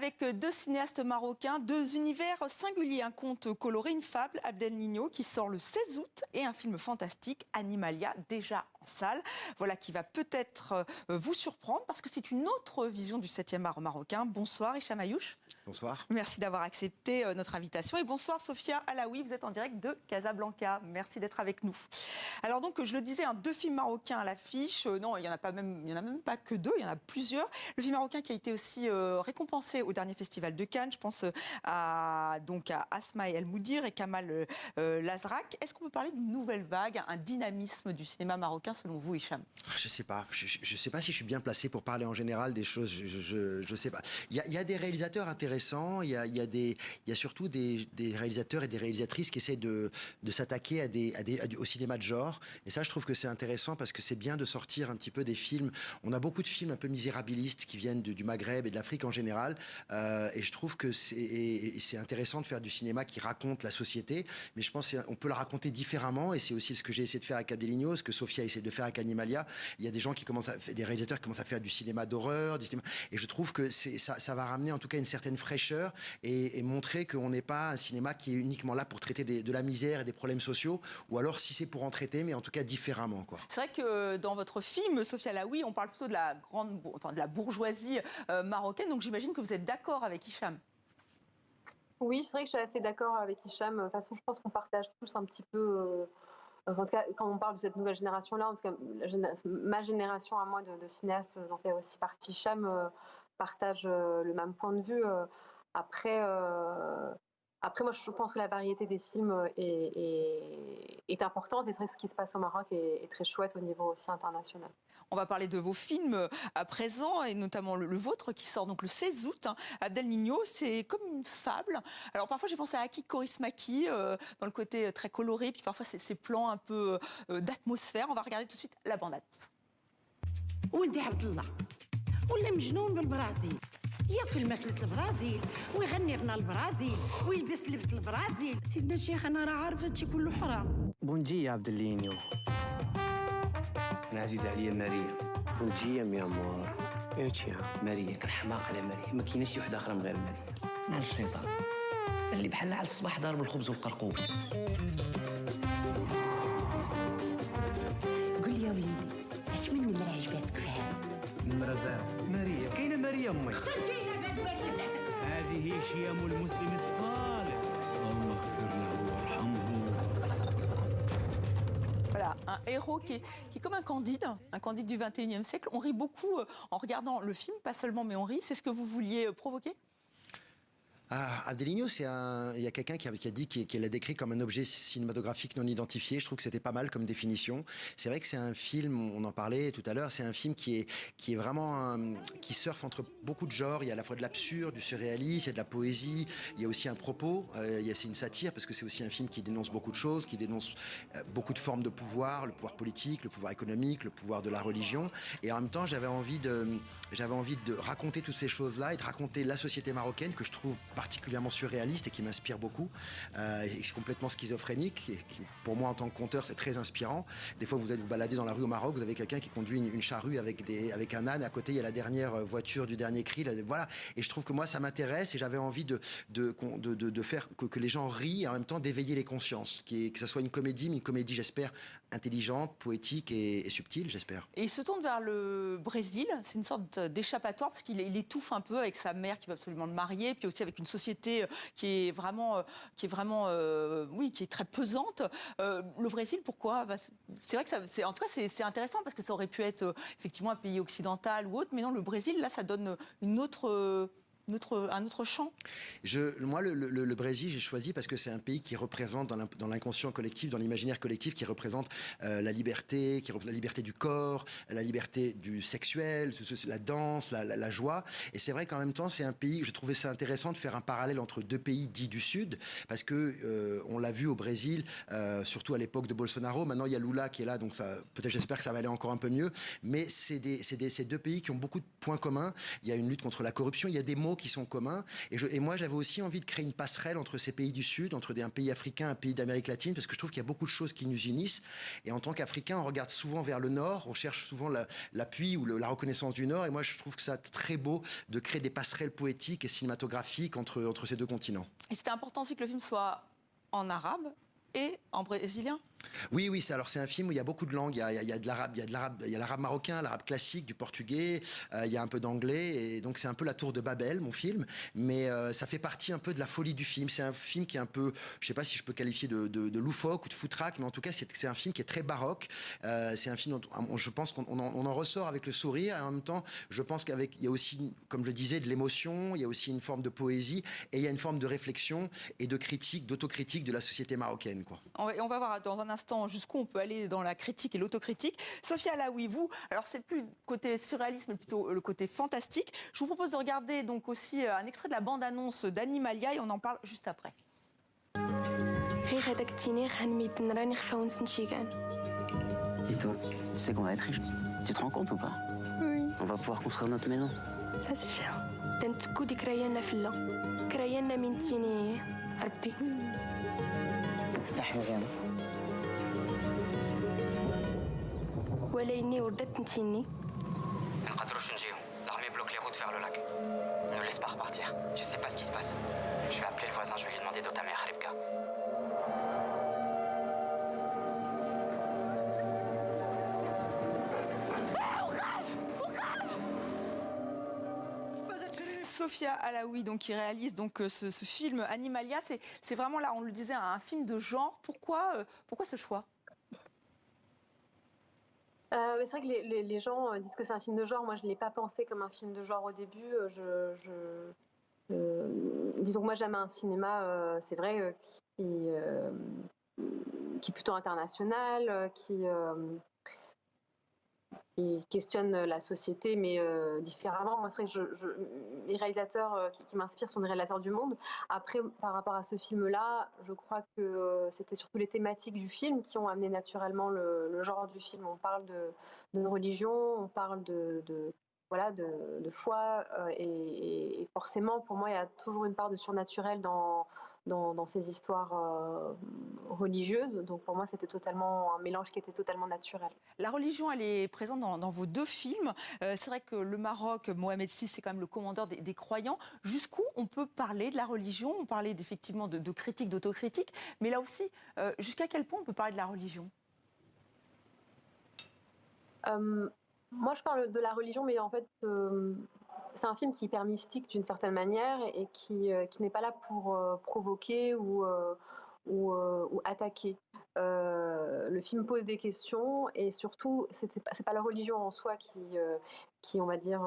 avec deux cinéastes marocains, deux univers singuliers, un conte coloré, une fable, Abdel Nino, qui sort le 16 août, et un film fantastique, Animalia, déjà en salle. Voilà qui va peut-être vous surprendre, parce que c'est une autre vision du 7e art marocain. Bonsoir, Hicham Ayouch. Bonsoir. Merci d'avoir accepté notre invitation. Et bonsoir, Sophia Alaoui, vous êtes en direct de Casablanca. Merci d'être avec nous. Alors donc, je le disais, deux films marocains à l'affiche. Non, il n'y en a même pas que deux, il y en a plusieurs. Le film marocain qui a été aussi récompensé au dernier festival de Cannes, je pense à Asma El Moudir et Kamal Lazrak. Est-ce qu'on peut parler d'une nouvelle vague, un dynamisme du cinéma marocain selon vous, Hicham? Je sais pas. Je sais pas si je suis bien placé pour parler en général des choses. Je sais pas. Il y a des réalisateurs intéressants. Il y a surtout des réalisateurs et des réalisatrices qui essaient de s'attaquer au cinéma de genre. Et ça, je trouve que c'est intéressant parce que c'est bien de sortir un petit peu des films. On a beaucoup de films un peu misérabilistes qui viennent du Maghreb et de l'Afrique en général. Et je trouve que c'est intéressant de faire du cinéma qui raconte la société. Mais je pense qu'on peut la raconter différemment. Et c'est aussi ce que j'ai essayé de faire avec Abdel Nino, ce que Sophia a essayé de faire avec Animalia. Il y a des gens des réalisateurs qui commencent à faire du cinéma d'horreur. Et je trouve que ça va ramener en tout cas une certaine fraîcheur et montrer qu'on n'est pas un cinéma qui est uniquement là pour traiter de la misère et des problèmes sociaux, ou alors si c'est pour en traiter, mais en tout cas différemment, quoi. C'est vrai que dans votre film, Sophia Alaoui, on parle plutôt de la bourgeoisie marocaine, donc j'imagine que vous êtes d'accord avec Hicham. Oui, c'est vrai que je suis assez d'accord avec Hicham. De toute façon, je pense qu'on partage tous un petit peu... en tout cas, quand on parle de cette nouvelle génération-là, en tout cas, ma génération à moi de cinéastes dont fait aussi partie Hicham, partage le même point de vue. Après, moi, je pense que la variété des films est importante, et c'est vrai que ce qui se passe au Maroc est très chouette au niveau aussi international. On va parler de vos films à présent, et notamment le vôtre qui sort donc le 16 août. Abdel Nino, c'est comme une fable. Alors parfois j'ai pensé à Aki Kaurismäki, dans le côté très coloré, puis parfois ces plans un peu d'atmosphère. On va regarder tout de suite la bande-annonce. ولدي عبد الله ولا مجنون بالبرازيل ياكل ماكلة البرازيل ويغني غنى البرازيل ويلبس لبس البرازيل سيدنا الشيخ انا راه عارفه هادشي كله حرام بونجي يا عبد اللينيو انا عزيز عليا ماريا بونجي يا ميامور ايش يا ماريا كنحماق على ماريا ما كايناش شي وحده اخرى من غير ماريا على الشيطان اللي بحالنا على الصباح ضارب الخبز والقرقوب قول لي يا وليدي اش من نمره عجباتك في هذا نمرة زيرو ماريا كاينه ماريا امي اخترتيها بعد بردتك هذه شيم المسلم الصالح الله اغفر له وارحمه. Voilà, un héros qui est comme un Candide du 21e siècle. On rit beaucoup en regardant le film, pas seulement, mais on rit. C'est ce que vous vouliez provoquer ? Abdel Nino, il y a quelqu'un qui a dit qu'il l'a décrit comme un objet cinématographique non identifié. Je trouve que c'était pas mal comme définition. C'est vrai que c'est un film, on en parlait tout à l'heure, c'est un film qui est vraiment qui surfe entre beaucoup de genres. Il y a à la fois de l'absurde, du surréalisme, il y a de la poésie, il y a aussi un propos, c'est une satire parce que c'est aussi un film qui dénonce beaucoup de choses, qui dénonce beaucoup de formes de pouvoir, le pouvoir politique, le pouvoir économique, le pouvoir de la religion. Et en même temps, j'avais envie de raconter toutes ces choses-là et de raconter la société marocaine que je trouve particulièrement surréaliste et qui m'inspire beaucoup. Et c'est complètement schizophrénique. Et qui, pour moi, en tant que conteur, c'est très inspirant. Des fois, vous baladez dans la rue au Maroc, vous avez quelqu'un qui conduit une charrue avec un âne. À côté, il y a la dernière voiture du dernier cri. Là, voilà. Et je trouve que moi, ça m'intéresse et j'avais envie de faire que les gens rient et en même temps d'éveiller les consciences. Que ça soit une comédie, mais une comédie, j'espère, intelligente, poétique et subtile, j'espère. Et il se tourne vers le Brésil. C'est une sorte d'échappatoire parce qu'il étouffe un peu avec sa mère qui veut absolument le marier, puis aussi avec une société qui est très pesante. Le Brésil, pourquoi ? C'est vrai que en tout cas, c'est intéressant parce que ça aurait pu être effectivement un pays occidental ou autre, mais non, le Brésil, là, ça donne un autre champ. Moi, le Brésil, j'ai choisi parce que c'est un pays qui représente dans l'inconscient collectif, dans l'imaginaire collectif, qui représente la liberté, qui représente la liberté du corps, la liberté du sexuel, la danse, la joie. Et c'est vrai qu'en même temps, c'est un pays, je trouvais ça intéressant de faire un parallèle entre deux pays dits du Sud, parce que on l'a vu au Brésil, surtout à l'époque de Bolsonaro. Maintenant, il y a Lula qui est là, donc peut-être, j'espère que ça va aller encore un peu mieux. Mais c'est deux pays qui ont beaucoup de points communs. Il y a une lutte contre la corruption. Il y a des mots mots qui sont communs. Et moi, j'avais aussi envie de créer une passerelle entre ces pays du Sud, entre un pays africain, un pays d'Amérique latine, parce que je trouve qu'il y a beaucoup de choses qui nous unissent. Et en tant qu'Africain, on regarde souvent vers le Nord, on cherche souvent l'appui ou la reconnaissance du Nord. Et moi, je trouve que ça très beau de créer des passerelles poétiques et cinématographiques entre ces deux continents. Et c'était important aussi que le film soit en arabe et en brésilien. Oui, c'est un film où il y a beaucoup de langues. Il y a de l'arabe, il y a l'arabe marocain, l'arabe classique, du portugais, il y a un peu d'anglais. Et donc, c'est un peu la tour de Babel, mon film. Mais ça fait partie un peu de la folie du film. C'est un film qui est un peu, je ne sais pas si je peux qualifier de loufoque ou de foutraque, mais en tout cas, c'est un film qui est très baroque. C'est un film dont je pense qu'on en ressort avec le sourire. Et en même temps, je pense qu'il y a aussi, comme je le disais, de l'émotion, il y a aussi une forme de poésie et il y a une forme de réflexion et de critique, d'autocritique de la société marocaine, quoi. On va voir dans un instant jusqu'où on peut aller dans la critique et l'autocritique. Sophia Alaoui, vous, alors c'est plus le côté surréaliste, mais plutôt le côté fantastique. Je vous propose de regarder donc aussi un extrait de la bande-annonce d'Animalia et on en parle juste après. Et toi, tu sais qu'on va être riche. Tu te rends compte ou pas? Oui, On va pouvoir construire notre maison. ça c'est bien. تنتكو ذكرياتنا في الله ذكرياتنا من تيني ربي افتح مزيان. ولا إني وردت نتيني ما نقدروش نجيو. L'armée bloque les routes vers le lac. On ne laisse pas repartir. Je sais pas ce qui se passe. Je vais appeler le voisin, je vais lui demander d'où ta mère, Rebka. Sophia Alaoui, donc, qui réalise donc, ce film Animalia, c'est vraiment là, on le disait, un film de genre. Pourquoi ce choix? C'est vrai que les gens disent que c'est un film de genre. Moi, je ne l'ai pas pensé comme un film de genre au début. Disons que moi, j'aime un cinéma, c'est vrai, qui est plutôt international, qui questionne la société, mais différemment. Moi, c'est vrai que les réalisateurs qui m'inspirent sont des réalisateurs du monde. Après, par rapport à ce film-là, je crois que c'était surtout les thématiques du film qui ont amené naturellement le genre du film. On parle de religion, on parle de foi, et forcément, pour moi, il y a toujours une part de surnaturel dans ces histoires religieuses. Donc pour moi, c'était totalement un mélange qui était totalement naturel. La religion, elle est présente dans vos deux films. C'est vrai que le Maroc, Mohamed VI, c'est quand même le commandeur des croyants. Jusqu'où on peut parler de la religion? On parlait effectivement de critique, d'autocritique. Mais là aussi, jusqu'à quel point on peut parler de la religion? Moi, je parle de la religion, mais en fait, c'est un film qui est hyper mystique d'une certaine manière et qui n'est pas là pour provoquer ou attaquer. Le film pose des questions et surtout, c'est pas la religion en soi qui on va dire,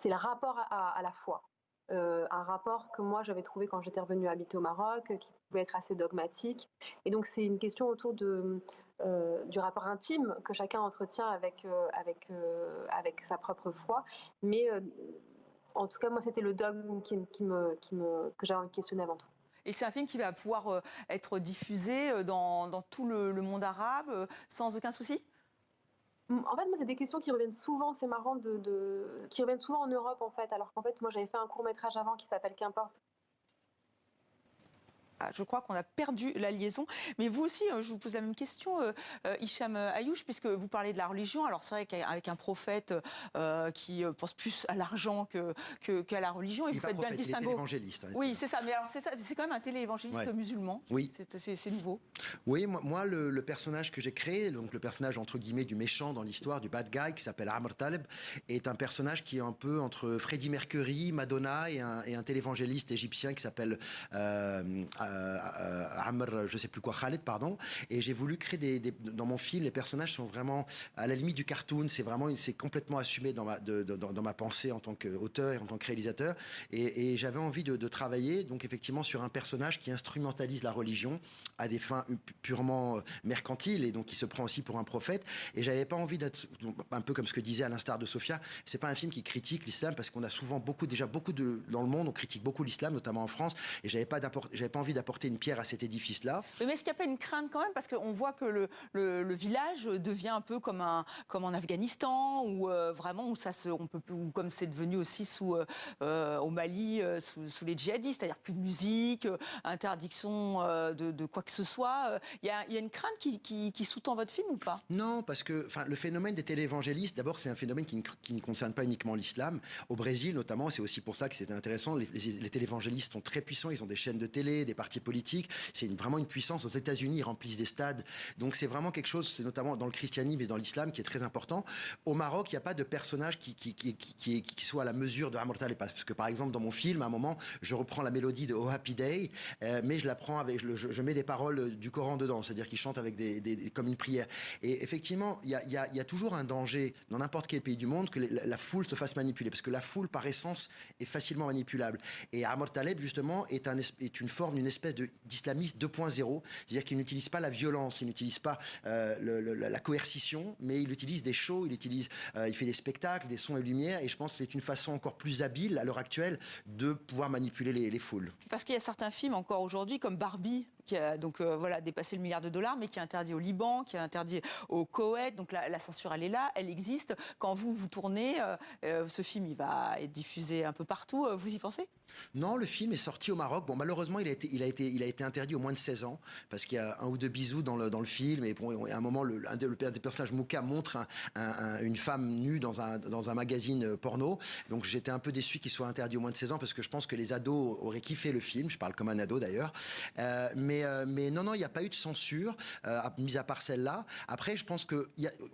c'est le rapport à la foi. Un rapport que moi j'avais trouvé quand j'étais revenue habiter au Maroc, qui pouvait être assez dogmatique. Et donc c'est une question autour du rapport intime que chacun entretient avec sa propre foi. Mais en tout cas, moi, c'était le dogme que j'avais envie de questionner avant tout. Et c'est un film qui va pouvoir être diffusé dans tout le monde arabe sans aucun souci? En fait, moi, c'est des questions qui reviennent souvent, c'est marrant, qui reviennent souvent en Europe, en fait. Alors qu'en fait, moi, j'avais fait un court-métrage avant qui s'appelle Qu'importe. Ah, je crois qu'on a perdu la liaison. Mais vous aussi, je vous pose la même question, Hicham Ayouch, puisque vous parlez de la religion. Alors c'est vrai qu'avec un prophète qui pense plus à l'argent qu'à la religion, et vous faites bien le distinguo. Il est évangéliste. Hein, oui, c'est ça. Mais alors c'est quand même un télé-évangéliste musulman. Oui. C'est nouveau. Oui, moi le personnage que j'ai créé, donc le personnage entre guillemets du méchant dans l'histoire, du bad guy, qui s'appelle Amr Taleb, est un personnage qui est un peu entre Freddie Mercury, Madonna et un télévangéliste égyptien qui s'appelle Amr, je sais plus quoi, Khaled, pardon. Et j'ai voulu créer dans mon film, les personnages sont vraiment à la limite du cartoon. C'est complètement assumé dans ma pensée en tant qu'auteur et en tant que réalisateur. Et j'avais envie de travailler, donc effectivement, sur un personnage qui instrumentalise la religion à des fins purement mercantiles et donc qui se prend aussi pour un prophète. Et j'avais pas envie d'être un peu comme ce que disait à l'instar de Sophia. C'est pas un film qui critique l'islam parce qu'on a souvent beaucoup dans le monde, on critique beaucoup l'islam, notamment en France. Et j'avais pas envie d'apporter une pierre à cet édifice-là. Mais est-ce qu'il n'y a pas une crainte quand même, parce qu'on voit que le village devient un peu comme en Afghanistan, où vraiment, ou comme c'est devenu aussi au Mali, sous les djihadistes, c'est-à-dire plus de musique, interdiction de quoi que ce soit. Il y a une crainte qui sous-tend votre film ou pas? Non, parce que le phénomène des téléévangélistes, d'abord, c'est un phénomène qui ne concerne pas uniquement l'islam. Au Brésil, notamment, c'est aussi pour ça que c'était intéressant. Les téléévangélistes sont très puissants. Ils ont des chaînes de télé, des partis politiques. C'est vraiment une puissance. Aux États-Unis, ils remplissent des stades. Donc, c'est vraiment quelque chose, c'est notamment dans le christianisme et dans l'islam, qui est très important. Au Maroc, il n'y a pas de personnage qui soit à la mesure de Amr Taleb. Parce que, par exemple, dans mon film, à un moment, je reprends la mélodie de Oh Happy Day, mais je la prends avec, je mets des paroles du Coran dedans. C'est-à-dire qu'il chante avec comme une prière. Et effectivement, il y a toujours un danger dans n'importe quel pays du monde que la foule se fasse manipuler, parce que la foule, par essence, est facilement manipulable. Et Amr Taleb, justement, est une forme, une espèce d'islamiste 2.0, c'est-à-dire qu'il n'utilise pas la violence, il n'utilise pas la coercition, mais il utilise des shows, il fait des spectacles, des sons et lumières, et je pense que c'est une façon encore plus habile, à l'heure actuelle, de pouvoir manipuler les foules. Parce qu'il y a certains films encore aujourd'hui, comme Barbie, qui a donc dépassé le $1 milliard, mais qui est interdit au Liban, qui est interdit au Koweït. Donc la censure, elle est là, elle existe. Quand vous tournez, ce film, il va être diffusé un peu partout. Vous y pensez? Non, le film est sorti au Maroc. Bon, malheureusement, il a été interdit aux moins de 16 ans, parce qu'il y a un ou deux bisous dans le film. Et bon, à un moment, un des personnages, Mouka, montre une femme nue dans un magazine porno. Donc j'étais un peu déçu qu'il soit interdit aux moins de 16 ans, parce que je pense que les ados auraient kiffé le film. Je parle comme un ado d'ailleurs. Mais non, il n'y a pas eu de censure, mis à part celle-là. Après, je pense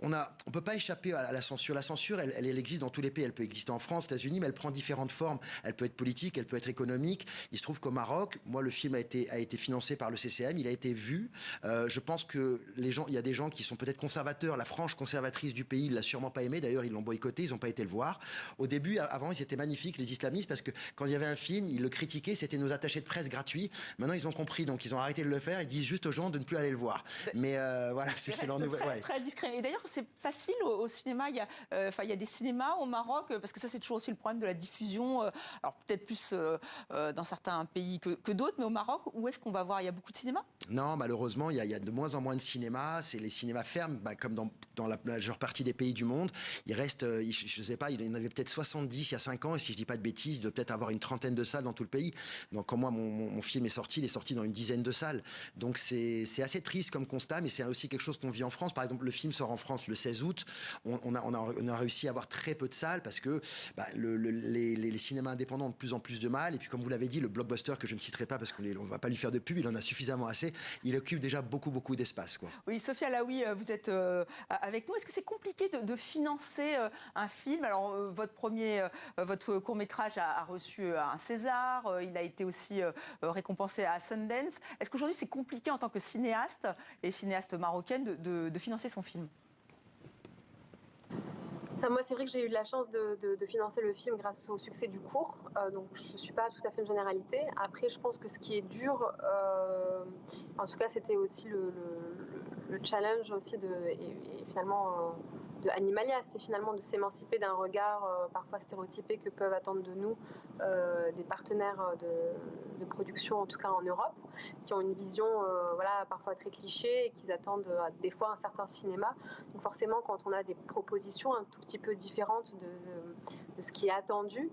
on peut pas échapper à la censure. La censure, elle existe dans tous les pays. Elle peut exister en France, aux États-Unis, mais elle prend différentes formes. Elle peut être politique, elle peut être économique. Il se trouve qu'au Maroc, moi, le film a été financé par le CCM, il a été vu. Je pense que il y a des gens qui sont peut-être conservateurs. La frange conservatrice du pays, il l'a sûrement pas aimé. D'ailleurs, ils l'ont boycotté, ils n'ont pas été le voir. Au début, avant, ils étaient magnifiques, les islamistes, parce que quand il y avait un film, ils le critiquaient, c'était nos attachés de presse gratuits. Maintenant, ils ont compris, donc ils ont arrêté de le faire. Ils disent juste aux gens de ne plus aller le voir. Mais voilà, c'est leur nouvelle. Très, très discret. Et d'ailleurs, c'est facile au cinéma. Il y a des cinémas au Maroc, parce que ça, c'est toujours aussi le problème de la diffusion. Alors peut-être plus dans certains pays que d'autres, mais au Maroc, où est-ce qu'on va voir? Il y a beaucoup de cinéma? Non, malheureusement, il y a de moins en moins de cinémas. Les cinémas ferment, comme dans la majeure partie des pays du monde. Il reste, je ne sais pas, il y en avait peut-être 70 il y a 5 ans, et si je ne dis pas de bêtises, il doit peut-être avoir une trentaine de salles dans tout le pays. Donc quand moi, mon film est sorti, il est sorti dans une dizaine de salles. Donc c'est assez triste comme constat, mais c'est aussi quelque chose qu'on vit en France. Par exemple, le film sort en France le 16 août. On a réussi à avoir très peu de salles, parce que les cinémas indépendants ont de plus en plus de mal. Et puis, comme vous l'avez dit, le blockbuster, que je ne citerai pas parce qu'on ne va pas lui faire de pub, il en a suffisamment assez. Il occupe déjà beaucoup d'espace, quoi. Oui, Sophia Alaoui, vous êtes avec nous. Est-ce que c'est compliqué de financer un film? Alors, votre court-métrage a reçu un César. Il a été aussi récompensé à Sundance. Est-ce qu'aujourd'hui, c'est compliqué en tant que cinéaste et cinéaste marocaine de financer son film? Moi, c'est vrai que j'ai eu de la chance de financer le film grâce au succès du court, donc je ne suis pas tout à fait une généralité. Après, je pense que ce qui est dur, en tout cas, c'était aussi le challenge aussi et finalement de Animalia, c'est finalement de s'émanciper d'un regard parfois stéréotypé que peuvent attendre de nous des partenaires de production, en tout cas en Europe, qui ont une vision parfois très cliché et qui attendent des fois un certain cinéma. Donc forcément, quand on a des propositions un tout petit peu différentes de ce qui est attendu,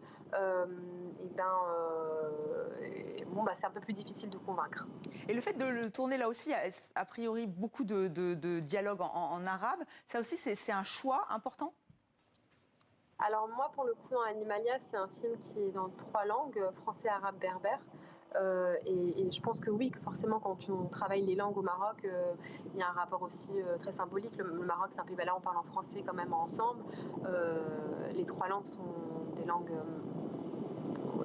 c'est un peu plus difficile de convaincre. Et le fait de le tourner là aussi, a priori beaucoup de dialogues en arabe, ça aussi c'est un choix important? Alors moi, pour le coup, dans Animalia, c'est un film qui est dans 3 langues, français, arabe, berbère. Et je pense que oui, que forcément, quand on travaille les langues au Maroc, il y a un rapport aussi très symbolique. Le Maroc, c'est un pays, là, on parle en français quand même ensemble. Les 3 langues sont des langues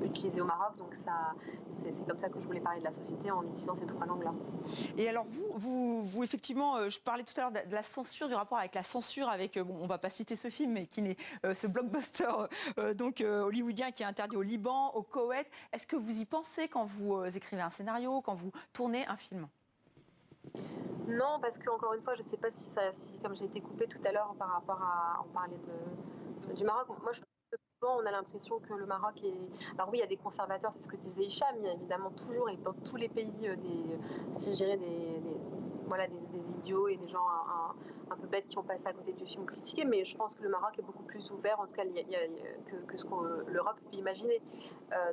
utilisées au Maroc, donc c'est comme ça que je voulais parler de la société en utilisant ces 3 langues-là. Et alors vous effectivement, je parlais tout à l'heure de la censure, du rapport avec la censure, avec, on va pas citer ce film, mais qui n'est ce blockbuster hollywoodien qui est interdit au Liban, au Koweït. Est-ce que vous y pensez quand vous écrivez un scénario, quand vous tournez un film? Non, parce que encore une fois, je ne sais pas si comme j'ai été coupée tout à l'heure par rapport à, on parlait du Maroc. Moi, je trouve que souvent, on a l'impression que le Maroc est. Alors oui, il y a des conservateurs, c'est ce que disait Hicham. Il y a évidemment toujours et dans tous les pays si je dirais voilà, des idiots et des gens un peu bêtes qui ont passé à côté du film critiqué. Mais je pense que le Maroc est beaucoup plus ouvert, en tout cas, que ce que l'Europe peut imaginer.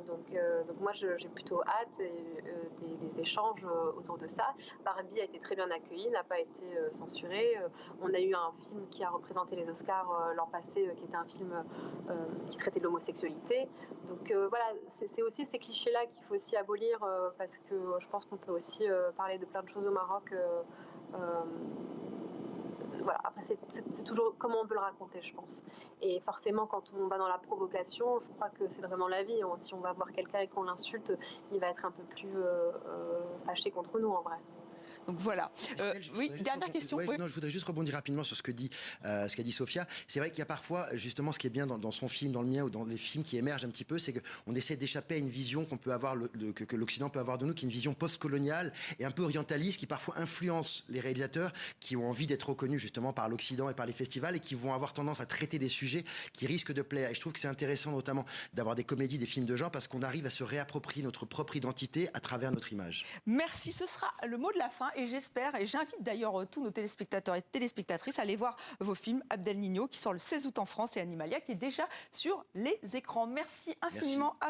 Donc moi, j'ai plutôt hâte des échanges autour de ça. Barbie a été très bien accueilli, n'a pas été censuré. On a eu un film qui a représenté les Oscars l'an passé, qui était un film qui traitait de l'homosexualité. Donc voilà, c'est aussi ces clichés-là qu'il faut aussi abolir parce que je pense qu'on peut aussi parler de plein de choses au Maroc. Voilà. Après, c'est toujours comment on peut le raconter, je pense. Et forcément, quand on va dans la provocation, je crois que c'est vraiment la vie. Si on va voir quelqu'un et qu'on l'insulte, il va être un peu plus fâché contre nous, en vrai. Donc voilà. Oui, dernière question. Ouais, oui. Non, je voudrais juste rebondir rapidement sur ce qu'a dit Sophia. C'est vrai qu'il y a parfois, justement, ce qui est bien dans son film, dans le mien ou dans les films qui émergent un petit peu, c'est qu'on essaie d'échapper à une vision qu'on peut avoir, que l'Occident peut avoir de nous, qui est une vision post-coloniale et un peu orientaliste, qui parfois influence les réalisateurs qui ont envie d'être reconnus justement par l'Occident et par les festivals et qui vont avoir tendance à traiter des sujets qui risquent de plaire. Et je trouve que c'est intéressant notamment d'avoir des comédies, des films de genre, parce qu'on arrive à se réapproprier notre propre identité à travers notre image. Merci, ce sera le mot de la fin et j'espère, et j'invite d'ailleurs tous nos téléspectateurs et téléspectatrices à aller voir vos films Abdel Nino qui sort le 16 août en France et Animalia qui est déjà sur les écrans. Merci infiniment à vous.